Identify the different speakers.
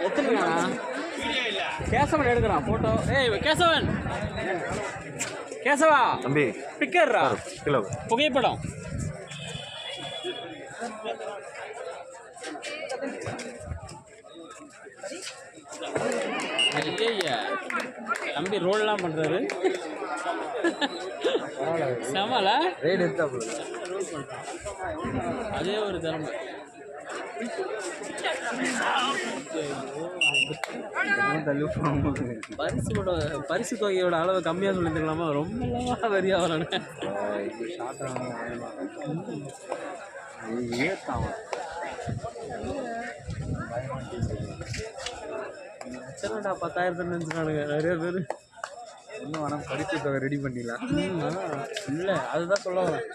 Speaker 1: எத்தனை கேசவன் எடுக்கிறான் போட்டோ. ஏய் கேசவன், கேசவா
Speaker 2: தம்பி
Speaker 1: பிக்கர்ரா
Speaker 2: கிலோ
Speaker 1: புகைப்படம். ஐயா தம்பி ரோல்லாம் பண்றாரு. செமல
Speaker 2: ரேட் எடுத்தா
Speaker 1: அதே ஒரு திறமை. பரிசு தொகையோட அளவு கம்மியாக சொல்லியிருக்கலாமா? ரொம்ப வரியா வரணும். சரிடா 10,000 நினைச்சுக்கானுங்க நிறைய பேர்.
Speaker 2: இன்னும் வேணாம் பரிசு தொகை ரெடி பண்ணிடலாம்.
Speaker 1: இல்லை அதுதான் சொல்ல வரேன்.